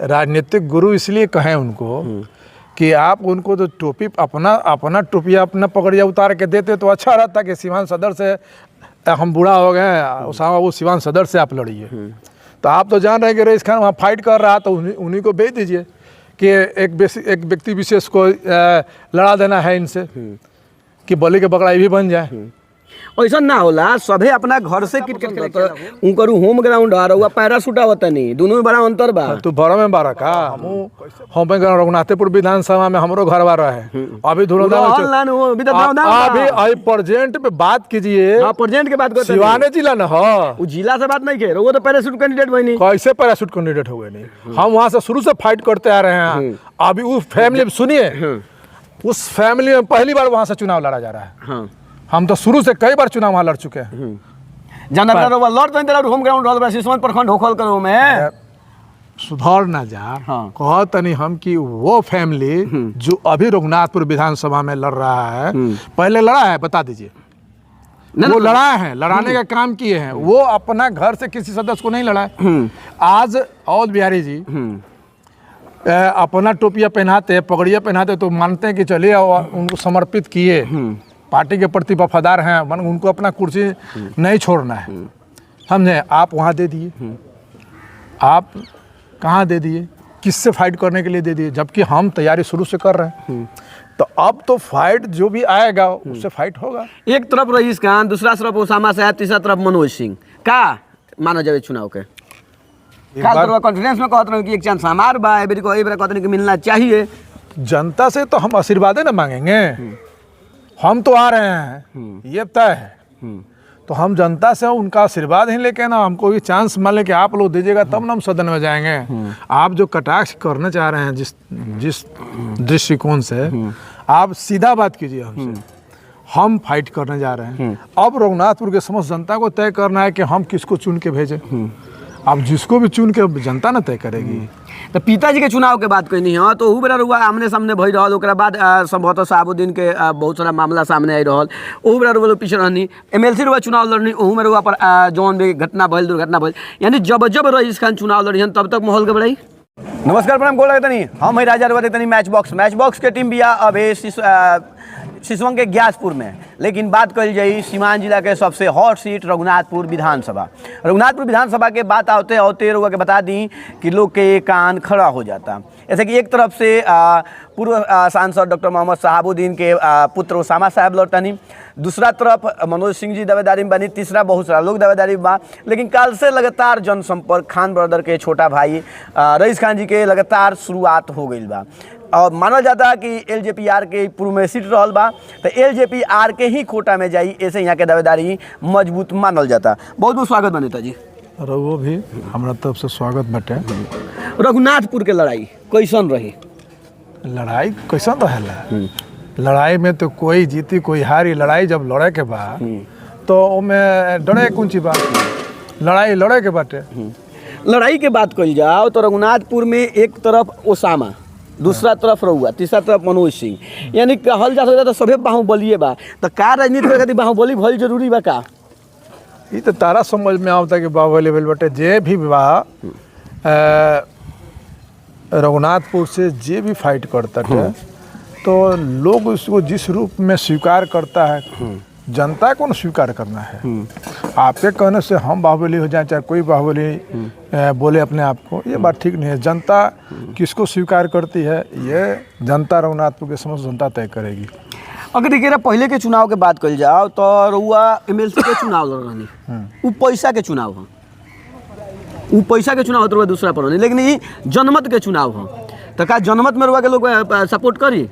राजनीतिक गुरु इसलिए कहें उनको कि आप उनको तो टोपी अपना टोपिया अपना पगड़िया उतार के देते तो अच्छा रहता कि सिवान सदर से हम बूढ़ा हो गए हैं, वो सिवान सदर से आप लड़िए। तो आप तो जान रहे हैं कि रईस खान वहाँ फाइट कर रहा तो उन्हीं को भेज दीजिए कि एक व्यक्ति विशेष को लड़ा देना है इनसे कि बलि के बकरा भी बन जाए। ऐसा ना होला, सभे अपना घर से क्रिकेट खेले तो उनकर होम ग्राउंड आ रहा पैराशूट आवता नहीं, दोनों में बड़ा अंतर बा। तो बड़ा में बारा का हम रघुनाथपुर विधानसभा में हमरो घर बारा है अभी अभी प्रेजेंट पे बात कीजिए। प्रेजेंट के बात करते सिवाने जिला न हो, जिला से बात नहीं के वो तो पैराशूट कैंडिडेट बनी। कैसे पैराशूट कैंडिडेट हो गए नहीं, हम वहाँ से शुरू से फाइट करते आ रहे हैं। अभी उस फैमिली सुनिए, उस फैमिली में पहली बार वहाँ से चुनाव लड़ा जा रहा है। हम तो शुरू से कई बार चुनाव वहाँ लड़ चुके हैं। होम ग्राउंड सिसवन प्रखंड होखल करो में सुधार ना जा। कहत नहीं हम कि वो फैमिली जो अभी रघुनाथपुर विधानसभा में लड़ रहा है, पहले लड़ा है, बता दीजिए। वो लड़ा है, लड़ाने का काम किए हैं, वो अपना घर से किसी सदस्य को नहीं लड़ा है। आज अवध बिहारी जी अपना टोपिया पहनाते, पगड़िया पहनाते तो मानते हैं कि चलिए उनको समर्पित किए, पार्टी के प्रति वफादार हैं, उनको अपना कुर्सी नहीं छोड़ना है, समझे। आप वहाँ दे दिए, आप कहाँ दे दिए, किससे फाइट करने के लिए दे दिए, जबकि हम तैयारी शुरू से कर रहे हैं। तो अब तो फाइट जो भी आएगा उससे फाइट होगा। एक तरफ रईस खान, दूसरा तरफ ओसामा साहब, तीसरा तरफ मनोज सिंह का माना जाए चुनाव के कॉन्फिडेंस में कहते रहे कि एक चांस हमार बा एबरी को कहते कि मिलना चाहिए। जनता से तो हम आशीर्वाद ना मांगेंगे, हम तो आ रहे हैं ये तय है। तो हम जनता से उनका आशीर्वाद ही लेके ना, हमको ये चांस मान लें कि आप लोग दीजिएगा तब ना हम सदन में जाएंगे। आप जो कटाक्ष करना चाह रहे हैं जिस दृष्टिकोण से, आप सीधा बात कीजिए हमसे। हम फाइट करने जा रहे हैं। अब रघुनाथपुर के समस्त जनता को तय करना है कि हम किसको चुन के भेजें। अब जिसको भी चुन के जनता ना तय करेगी। तो पिताजी के चुनाव के बात कोई नहीं है तो ऊ बेरा रुआ आमने सामने भई रहल, ओकरा बाद संभवतः साबुद्दीन के बहुत सारा मामला सामने आई रहल, ऊ बेरा रुआ पीछे रहनी, एमएलसी रुआ चुनाव लड़नी, ओहू में रुआ पर जौन भी घटना भइल, दुर्घटना भइल, यानी जब रईस खान चुनाव लड़िहन तब तक माहौल घबराई। नमस्कार प्रणाम, गोल लगता नहीं हम राजा रुआ तनी मैच बॉक्स के टीम बिया अभी सिसवन के ग्यासपुर में। लेकिन बात कल जाई सीवान जिला के सबसे हॉट सीट रघुनाथपुर विधानसभा के बात आते आते रुआ के बता दी कि लोग के कान खड़ा हो जाता। जैसे कि एक तरफ से पूर्व सांसद डॉक्टर मोहम्मद शहाबुद्दीन के पुत्र ओसामा साहब लौटनी, दूसरा तरफ मनोज सिंह जी दावेदारी में बनी, तीसरा बहुत सारा लोग दावेदारी में बा। लेकिन कल से लगातार जनसंपर्क खान ब्रदर के छोटा भाई रईस खान जी के लगातार शुरुआत हो गई बा और मानल जाता कि एलजेपीआर के पूर्व में सीट रहल बा तो एलजेपीआर के ही कोटा में जाई, ऐसे यहाँ के दावेदारी मजबूत मानल जाता। बहुत बहुत स्वागत बा नेताजी। रघु भी हमारा तरफ से स्वागत बटे। रघुनाथपुर के लड़ाई कैसन रही? लड़ाई कैसन रहेला? लड़ाई में तो कोई जीती कोई हारी। लड़ाई जब लड़े के बाद तो ओमें डरे कौन ची बात, लड़ाई लड़े के बाटे। लड़ाई के बात कल जाओ तो रघुनाथपुर में एक तरफ ओसामा, दूसरा तरफ रहुआ, तीसरा तरफ मनोज सिंह, यानी कहल जा सकता तो सभे बाहुबलिए बा। तो का राजनीति में खातिर बाहुबली भइल जरूरी बा का? ये तो तारा समझ में आवता कि बाहुबली भइल बटे। जे भी विवाह रघुनाथपुर से जे भी फाइट करता है तो लोग उसको जिस रूप में स्वीकार करता है, जनता को न स्वीकार करना है। आपके कहने से हम बाहुबली हो जाए चाहे कोई बाहुबली बोले अपने आप को, ये बात ठीक नहीं है। जनता किसको स्वीकार करती है ये जनता रघुनाथपुर के समस्त जनता तय करेगी। अगर देखिए पहले के चुनाव के बात कल जाओ तो रुआ एमएलसी के चुनाव लड़ रही, वो पैसा के चुनाव हो, वो पैसा के चुनाव हो दूसरा पर, लेकिन ये जनमत के चुनाव हो तो का जनमत में रुआ के लोग सपोर्ट करी?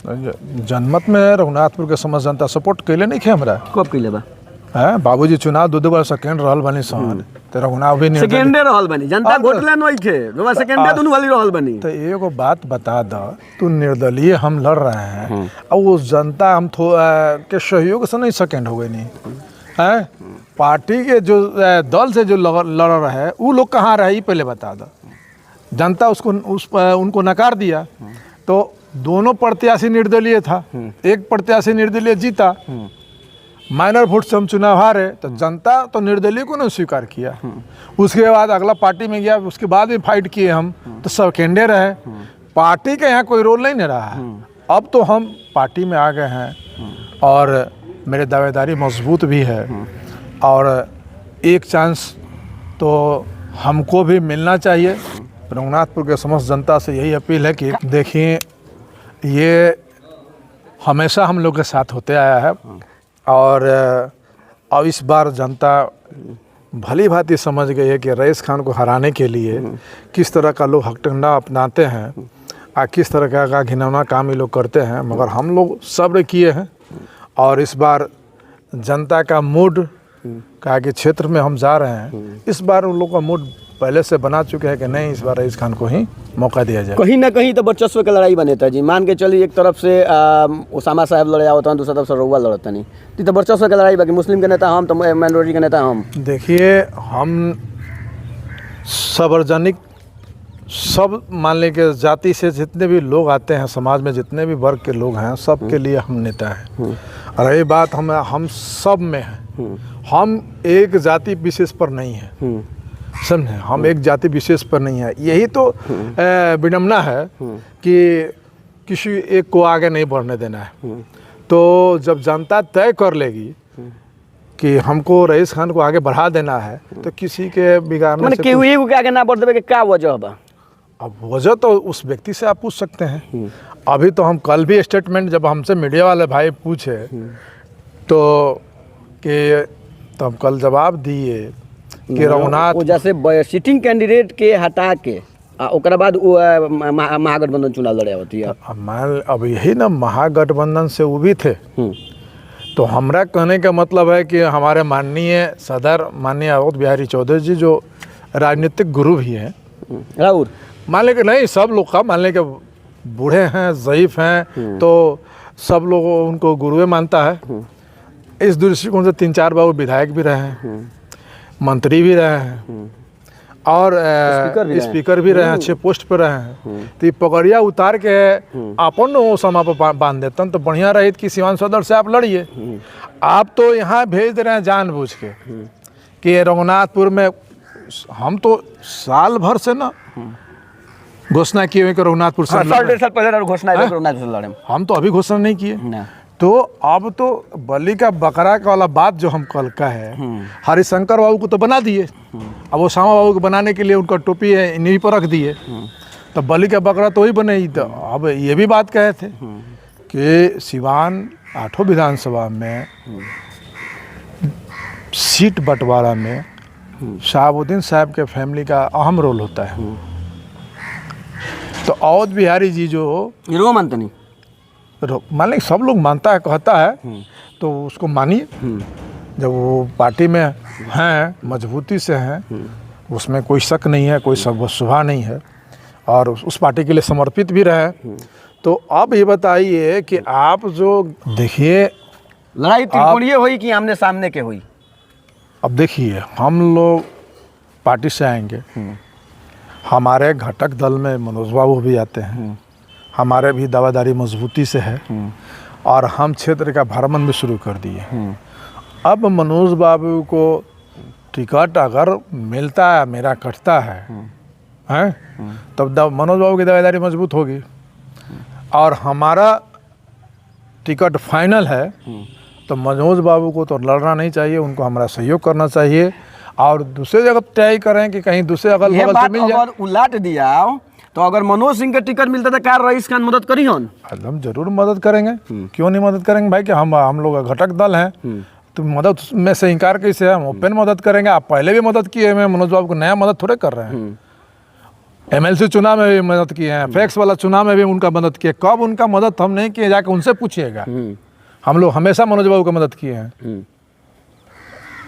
जनमत में रघुनाथपुर के समस्त जनता सपोर्ट कैले नहीं खे हमरा। कब कैले बा? बाबूजी चुनाव दो बार सेकेंड रहल बनी सन तो रघुनाथ भी सेकेंडे रहल बनी, जनता वोटले नहीं खे, रुआ सेकेंडे दोनों वाली रहल बनी। तो एगो बात बता द, तू निर्दलीय हम लड़ रहे हैं और वो जनता हम के सहयोग से नहीं सेकेंड हो गई नहीं है। पार्टी के जो दल से जो लड़ रहे हैं वो लोग कहाँ रहे पहले बता दो। जनता उनको नकार दिया तो दोनों प्रत्याशी निर्दलीय था, एक प्रत्याशी निर्दलीय जीता माइनर वोट से हम चुनाव हारे तो जनता तो निर्दलीय को नहीं स्वीकार किया। उसके बाद अगला पार्टी में गया, उसके बाद भी फाइट किए हम, तो सबकेंडे रहे। पार्टी का यहाँ कोई रोल नहीं रहा है। अब तो हम पार्टी में आ गए हैं और मेरे दावेदारी मजबूत भी है और एक चांस तो हमको भी मिलना चाहिए। रघुनाथपुर के समस्त जनता से यही अपील है कि देखिए, ये हमेशा हम लोग के साथ होते आया है और अब इस बार जनता भली भांति समझ गई है कि रईस खान को हराने के लिए किस तरह का लोग हथकंडा अपनाते हैं और किस तरह का घिनौना काम ये लोग करते हैं। मगर हम लोग सब्र किए हैं और इस बार जनता का मूड कहा कि क्षेत्र में हम जा रहे हैं, इस बार उन लोगों का मूड पहले से बना चुके हैं कि नहीं, इस बार रईस खान को ही मौका दिया जाए। कहीं ना कहीं तो वर्चस्व का लड़ाई बने था जी। मान के चलिए एक तरफ से उसामा साहब लड़े आवत, दूसरा तरफ से रउआ लड़ता नहीं, तो वर्चस्व का लड़ाई बाकी मुस्लिम के नेता हम, तो माइनॉरिटी के नेता हम। देखिए, हम सार्वजनिक सब मान लें कि जाति से जितने भी लोग आते हैं, समाज में जितने भी वर्ग के लोग हैं, सब के लिए हम नेता हैं। और ये बात हम सब में है, हम एक जाति विशेष पर नहीं है, समझे, हम एक जाति विशेष पर नहीं है। यही तो विडम्बना है कि किसी एक को आगे नहीं बढ़ने देना है। तो जब जनता तय कर लेगी कि हमको रईस खान को आगे बढ़ा देना है, तो किसी के बिगाड़ने माने से केहू एगो के आगे ना बढ़ देवे के का वजह बा? अब वजह तो उस व्यक्ति से आप पूछ सकते हैं। अभी तो हम कल भी स्टेटमेंट जब हमसे मीडिया वाले भाई पूछे तो हम कल जवाब दिए कि रघुनाथ वो जैसे सिटिंग कैंडिडेट के हटा के ओकरा बाद महागठबंधन चुनाव लड़े होती है। अब यही ना, महागठबंधन से वो भी थे। तो हमारा कहने का मतलब है कि हमारे माननीय सदर माननीय अवध बिहारी चौधरी जी जो राजनीतिक गुरु भी हैं, राहुल मान लें कि नहीं, सब लोग का मान लें कि बूढ़े हैं, ज़ईफ़ हैं, तो सब लोग उनको गुरुए मानता है। इस दृष्टिकोण से 3-4 बार वो विधायक भी रहे हैं, मंत्री भी रहे हैं और स्पीकर भी रहे हैं, अच्छे पोस्ट पर रहे हैं। तो ये पगड़िया उतार के अपन वो समा पर बांध देते तो बढ़िया रही कि सिवान सदर से आप लड़िए। आप तो यहाँ भेज दे रहे हैं जानबूझ के कि रघुनाथपुर में। हम तो साल भर से ना घोषणा किए हुए कि रघुनाथपुर से डेढ़ साल पहले घोषणा रघुनाथपुर से लड़े, हम तो अभी घोषणा नहीं किए। तो अब तो बलि का बकरा का वाला बात जो हम कल का है, हरिशंकर बाबू को तो बना दिए, अब वो श्यामा बाबू को बनाने के लिए उनका टोपी है इन्हीं पर रख दिए, तो बलि का बकरा तो वही बने ही। तो अब ये भी बात कहे थे कि सिवान 8 विधानसभा में सीट बंटवारा में शहाबुद्दीन साहब के फैमिली का अहम रोल होता है। तो अवध बिहारी जी जो मानते नहीं, मान लें सब लोग मानता है, कहता है, तो उसको मानिए। जब वो पार्टी में हैं, मजबूती से हैं, उसमें कोई शक नहीं है, कोई सुबह नहीं है और उस पार्टी के लिए समर्पित भी रहे। तो अब ये बताइए कि आप जो देखिए, लड़ाई त्रिकोणीय हुई कि आमने सामने के हुई? अब देखिए, हम लोग पार्टी से आएंगे, हमारे घटक दल में मनोज बाबू भी आते हैं, हमारे भी दावेदारी मजबूती से है और हम क्षेत्र का भ्रमण भी शुरू कर दिए। अब मनोज बाबू को टिकट अगर मिलता है, मेरा कटता है, तब मनोज बाबू की दावेदारी मजबूत होगी और हमारा टिकट फाइनल है, तो मनोज बाबू को तो लड़ना नहीं चाहिए, उनको हमारा सहयोग करना चाहिए और दूसरे जगह ट्राई करें कि कहीं दूसरे अगल बगल से मिल जाए। उलट दिया तो अगर मनोज सिंह का टिकट मिलता था, क्या रईस खान मदद करी हन? हम जरूर मदद करेंगे, क्यों नहीं मदद करेंगे भाई, कि हम लोग घटक दल हैं, तो मदद में से इनकार कैसे है? हम ओपन मदद करेंगे। आप पहले भी मदद किए हैं, मनोज बाबू को नया मदद थोड़े कर रहे हैं। MLC चुनाव में भी मदद किए हैं, फैक्स वाला चुनाव में भी उनका मदद किए। कब उनका मदद हम नहीं किए, जाके उनसे पूछिएगा। हम लोग हमेशा मनोज बाबू को मदद किए हैं,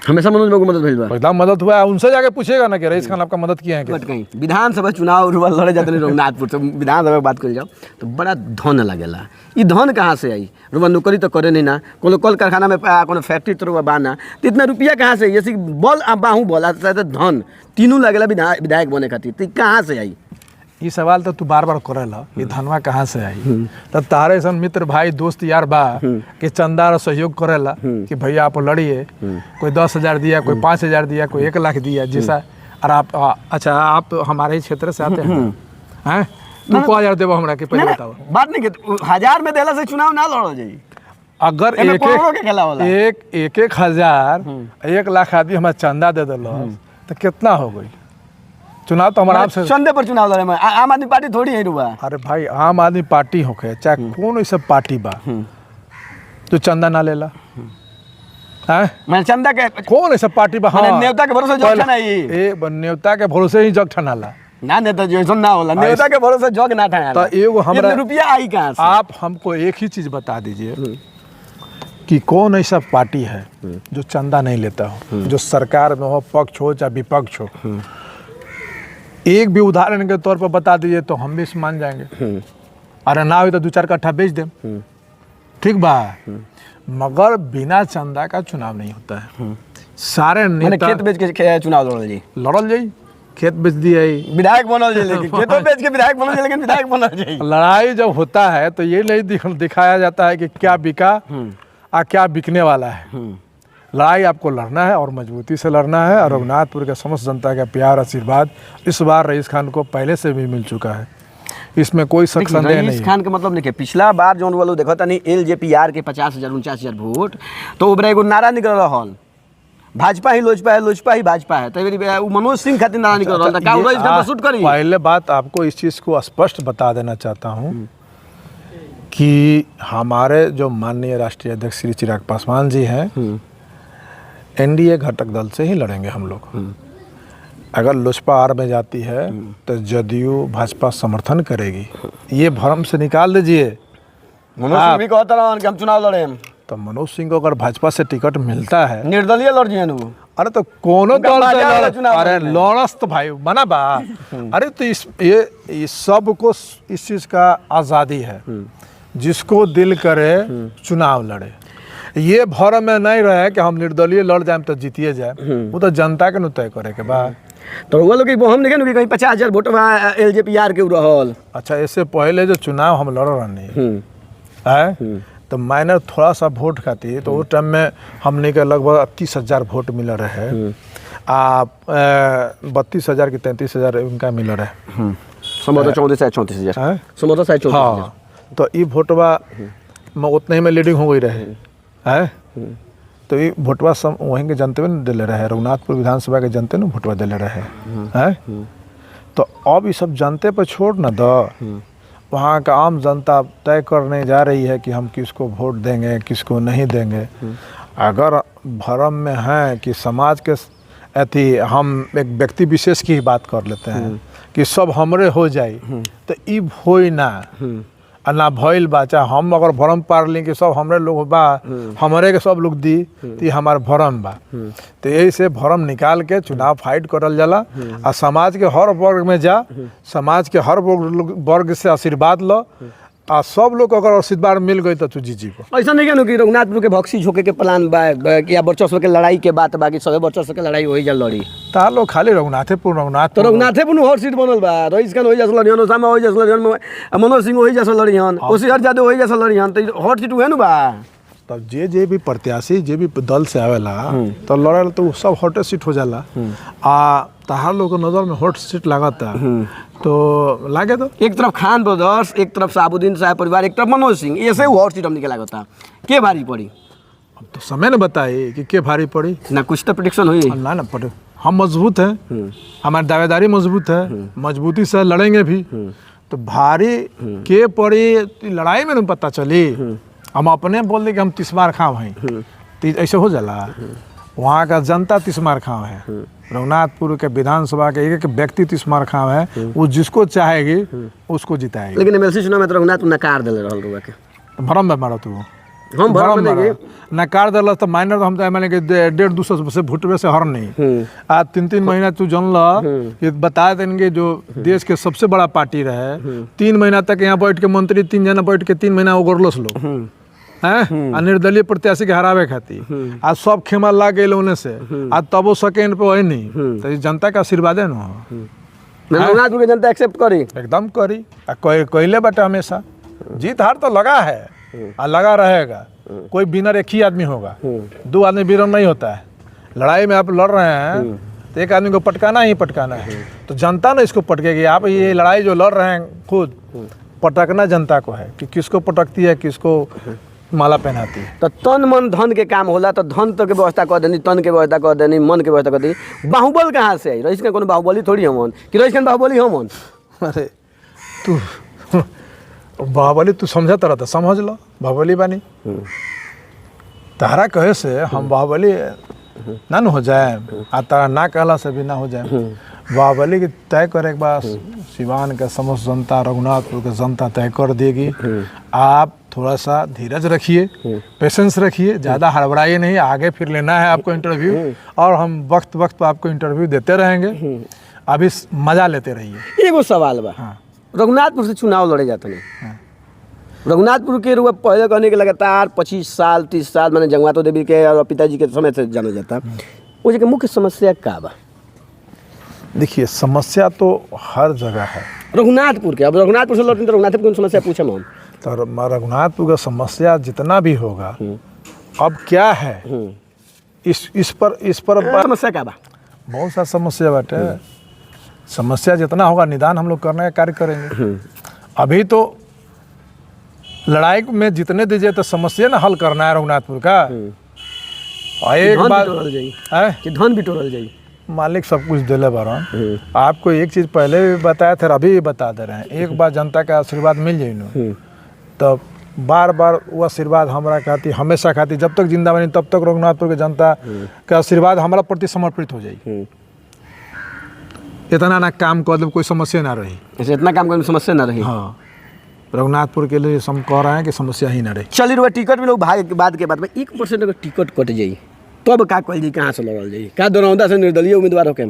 हमेशा मनोज बाबू को मदद भेज बा मदद हुआ है, उनसे जाके पूछिएगा ना कि रईस खान आपका मदद किए हैं क्या? कहीं विधानसभा चुनाव लड़े जाते हैं रघुनाथपुर से, विधानसभा बात कर जाओ तो बड़ा धन लगेला। ये धन कहाँ से आई? रुआ नौकरी तो करे नहीं ना, कोनो कल कारखाना में कोनो फैक्ट्री तो बाना, तो इतना रुपया कहाँ से? जैसे बल बाहू बोला धन तीनों लगेला विधायक बने खातिर, तो कहाँ से आई? ये सवाल तो तू बार बार करेला ये धनवा कहाँ से आई। तो तारे सन मित्र भाई दोस्त यार बा कि चंदा और सहयोग करेला कि भैया आप लड़िए, कोई 10,000 दिया, कोई 5,000 दिया, कोई 1 लाख दिया, जैसा। और आप अच्छा आप हमारे क्षेत्र से आते हैं हैं तू को 1000 देबो हमरा के पहले बताओ। बात नहीं के 1000 में देला से चुनाव ना लड़ो जाई। अगर एमे करोड़ों के खेला होला। एक 1,000 1 लाख आदमी हमारा चंदा दे दिल तो कितना हो गई। चुनाव तो हमारा आपसे चंदे पर चुनाव लड़े में आम आदमी पार्टी थोड़ी है रुआ। अरे भाई आम आदमी पार्टी होके चाहे कौन ऐसा पार्टी बा तो चंदा ना लेला हैं। मैं चंदा के कौन ऐसा पार्टी बा। माने नेता के भरोसे जग ठनाई। नेता के भरोसे ही जग ठनाला ना। नेता जो ऐसा ना होला, नेता के भरोसे जग ना ठनाला। तो एगो हमरा रुपया आई कहां से। आप हमको एक ही चीज बता दीजिए कि कौन ऐसा पार्टी है जो चंदा नहीं लेता हो, जो सरकार में हो, पक्ष हो चाहे विपक्ष हो। एक भी उदाहरण के तौर पर बता दीजिए तो हम भी मान जाएंगे। अरे ना हो तो 2-4 कट्ठा बेच दें, ठीक बा। मगर बिना चंदा का चुनाव नहीं होता है। सारे नेता खेत बेच के चुनाव लड़ल जाई, खेत बेच दिए, विधायक बनल जाए, लेकिन खेतों बेच के विधायक बनल जाए, लेकिन विधायक बनल जाए। लड़ाई जब होता है तो ये नहीं दिखाया जाता है कि क्या बिका और क्या बिकने वाला है। लड़ाई आपको लड़ना है और मजबूती से लड़ना है। और रघुनाथपुर के समस्त जनता का प्यार आशीर्वाद इस बार रईस खान को पहले से भी मिल चुका है, इसमें कोई शक संदेह नहीं। रईस खान के मतलब नहीं, पिछला बार जो वालों देखो तनी LJPR के 50,000 49,000 वोट, तो ओबरा एगो नारा निकल रहल भाजपा ही लोजपा है, लोजपा ही भाजपा है। तो मनोज सिंह खातिर नारा निकल रहा था। क्या रईस खान शूट करी। पहले बात आपको इस चीज़ को स्पष्ट बता देना चाहता हूँ कि हमारे जो माननीय राष्ट्रीय अध्यक्ष श्री चिराग पासवान जी हैं, NDA घटक दल से ही लड़ेंगे हम लोग। अगर लोजपा आर में जाती है तो जदयू भाजपा समर्थन करेगी, ये भ्रम से निकाल दीजिए। मनोज सिंह भी कहता रहा कि हम चुनाव लड़े। तो मनोज सिंह को अगर भाजपा से टिकट मिलता है, निर्दलीय लड़ जियन वो। अरे तो कोनो दल से अरे लड़स तो भाई बना बा। अरे तो ये सब को इस चीज़ का आज़ादी है, जिसको दिल करे चुनाव लड़े। ये भरम में नहीं रहे कि हम निर्दलीय लड़ जाए तो जीतिए जाए, वो तो जनता के न तय करे के बाद। तो वो लोग हम देखे ना कि कहीं 50,000 वोट LJPR के रहल। अच्छा, इससे पहले जो चुनाव हम लड़ रहे है तो माइनर थोड़ा सा वोट खातिर तो उस टाइम में हमने के लगभग 30,000 वोट मिल रहे। 32,000 की 33,000 उनका मिल रहे। संभवतः 34,000 34,000। हाँ, तो ये वोटवा में उतने ही में लीडिंग हो गई रहे है। तो ये वोटवा सब वहीं के जनते में दिले रहे, रघुनाथपुर विधानसभा के जनते ने वोटवा दिले रहे है। तो अब ये सब जनते पर छोड़ न दो, वहाँ का आम जनता तय करने जा रही है कि हम किसको वोट देंगे किसको नहीं देंगे। अगर भरम में है कि समाज के अति हम एक व्यक्ति विशेष की ही बात कर लेते हैं कि सब हमरे हो जाए, तो ई होई ना ना भइल बा। चाहे हम अगर भरम पार ली कि सब हमरे लोग बा, हमरे के सब लोग दी, तो हमार भरम बा। तो यही से भरम निकाल के चुनाव फाइट करल जाला और समाज के हर वर्ग में जा, समाज के हर वर्ग से आशीर्वाद लो। आ सब लोग अगर आशीर्वाद मिल गई तो तू जीबो। ऐसा नहीं क्या कि रघुनाथपुर के भक्सी झोंके के प्लान बा या वर्चस्व के लड़ाई के बात बाकी सब वर्चस्व के लड़ाई वही जल लड़ी। तार लोग खाली रघुनाथपुर तो रघुनाथपुर हर सीट बनल बा। रईस खान वही जैसा लड़ियन, ओसामा वही जैसा लड़ियन, मनोज सिंह वही जैसा लड़ियन, ओसीआर यादव वही जैसा लड़ियन। तो हर सीट हुए ना बा। तब जे भी प्रत्याशी जे भी दल से आवेला तो लड़ल तो सब हॉट सीट हो जाला। आ तहार लोग नजर में हॉट सीट लागता तो लागे तो एक तरफ खान ब्रदर्स, एक तरफ साबुद्दीन साहब परिवार, एक तरफ मनोज सिंह, ऐसे हॉट सीट हमने के लागता के भारी पड़ी। अब तो समय ने बताए कि के भारी पड़ी ना, कुछ तो प्रेडिक्शन हुई ना पड़े। हम मजबूत हैं, हमारी दावेदारी मजबूत है, मजबूती से लड़ेंगे भी। तो भारी के पड़ी लड़ाई में न पता चली। हम अपने बोल दे कि हम तिस्मार खाव हैं तो ऐसे हो जाला। वहाँ का जनता तिस्मार खाव है, रघुनाथपुर के विधानसभा के एक व्यक्ति तिस्मार खाव है, वो जिसको चाहेगी उसको जिताएगी। लेकिन MLC चुनाव में तो रघुनाथपुर नकार दिले रहल रुआ के। भरम में मारो तू, हम भरम में नकार दिल तो माइनर हम तो मैंने 150-200 से भुटवे से हर नहीं। आज 3-3 महीना तू जानल कि बता देंगे जो देश के सबसे बड़ा पार्टी रहे 3 महीना तक यहाँ बैठ के मंत्री 3 जना बैठ के 3 महीना उगरलस लोग हैं निर्दलीय प्रत्याशी के हरावे खातिर। आज सब खेमा ला गए उन्हें से, आज तबो सेकेंड पे वही नहीं। तो जनता का आशीर्वाद है ना। रघुनाथपुर के जनता एक्सेप्ट करी एकदम करी कोयले बटे हमेशा जीत हार तो लगा है और लगा रहेगा। कोई विनर एक ही आदमी होगा, 2 आदमी विनर नहीं होता है। लड़ाई में आप लड़ रहे हैं तो एक आदमी को पटकाना ही पटकाना है, तो जनता ना इसको पटकेगी। आप ये लड़ाई जो लड़ रहे हैं खुद पटकना जनता को है कि किसको पटकती है, किसको माला पहनाती है। तो तन मन धन के काम होला, तो धन तो के व्यवस्था कर देनी, तन के व्यवस्था कर देनी, मन के व्यवस्था कर देनी। बाहुबल कहाँ से आई? रईस के कोनो बाहुबली थोड़ी हमन कि रईस के बाहुबली हमन? अरे तू बाहुबली तू समझता रहता, समझ लो बाहुबली बानी। तारा कहे से हम बाहुबली ना न हो जाए, आ तारा ना कहला से भी ना हो जाए। बाहुबली की तय करे के बाद सिवान के समस्त जनता, रघुनाथपुर के जनता तय कर देगी। आप थोड़ा सा धीरज रखिए, पेशेंस रखिए, ज़्यादा हड़बड़ाइए नहीं। आगे फिर लेना है आपको इंटरव्यू, और हम वक्त वक्त पर आपको इंटरव्यू देते रहेंगे। अभी मज़ा लेते रहिए। एगो सवाल बा, हाँ। रघुनाथपुर से चुनाव लड़े जाते नहीं, रघुनाथपुर के रुआ पहले कहने के लगातार 25 साल 30 साल मैंने जंगवातो देवी के और पिताजी के समय से जाना जाता। वो जगह मुख्य समस्या का बा? देखिए समस्या तो हर जगह है। रघुनाथपुर के, अब रघुनाथपुर से लौटें तो रघुनाथपुर की समस्या पूछे हम। तो रघुनाथपुर का समस्या जितना भी होगा अब क्या है, इस पर समस्या का बा? बहुत सा समस्या बाटे। समस्या जितना होगा निदान हम लोग करने का कार्य करेंगे। अभी तो लड़ाई में जितने दीजिए तो समस्या ना हल करना है रघुनाथपुर का। और एक बात कि धन बिटोरल जाई, मालिक सब कुछ दिले बारन। आपको एक चीज़ पहले भी बताया था, अभी भी बता दे रहे हैं। एक बार जनता का आशीर्वाद मिल जाए न, तब बार बार वो आशीर्वाद हमारा खाती हमेशा खाती, जब तक जिंदा बनी तब तक रघुनाथपुर के जनता का आशीर्वाद हमारा प्रति समर्पित हो जाए। इतना ना काम कर दे, कोई समस्या ना रही। ऐसे इतना काम करने में समस्या ना रही। हाँ, रघुनाथपुर के लिए हम कह रहे हैं कि समस्या ही ना रही। चलिए रुआ टिकट भी लोग भाग के बाद में 1% अगर टिकट कट जाई तब का कल जी, कहाँ से लड़ल जाई? का दरौंदा से निर्दलीय उम्मीदवार होके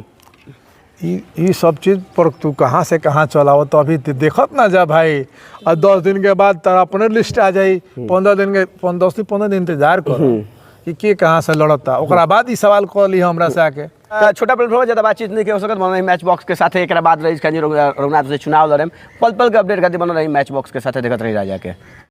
ये सब चीज़ पर तू कहाँ से कहाँ चलाओ, तो अभी देखत ना जा भाई। और 10 दिन के बाद तारा अपने लिस्ट आ जाई, 15 दिन इंतजार करो कि के कहाँ से लड़ता, ओकरा बाद ही सवाल कर ली हमरा से आके। छोटा प्लेटफॉर्म ज़्यादा बातचीत नहीं हो सकत, बनल रही मैच बॉक्स के साथ। एक बाद रही रघुनाथ से चुनाव लड़े, पल पल के अपडेट खातिर बनल रही मैच बॉक्स के साथ। देखते रही राजा के।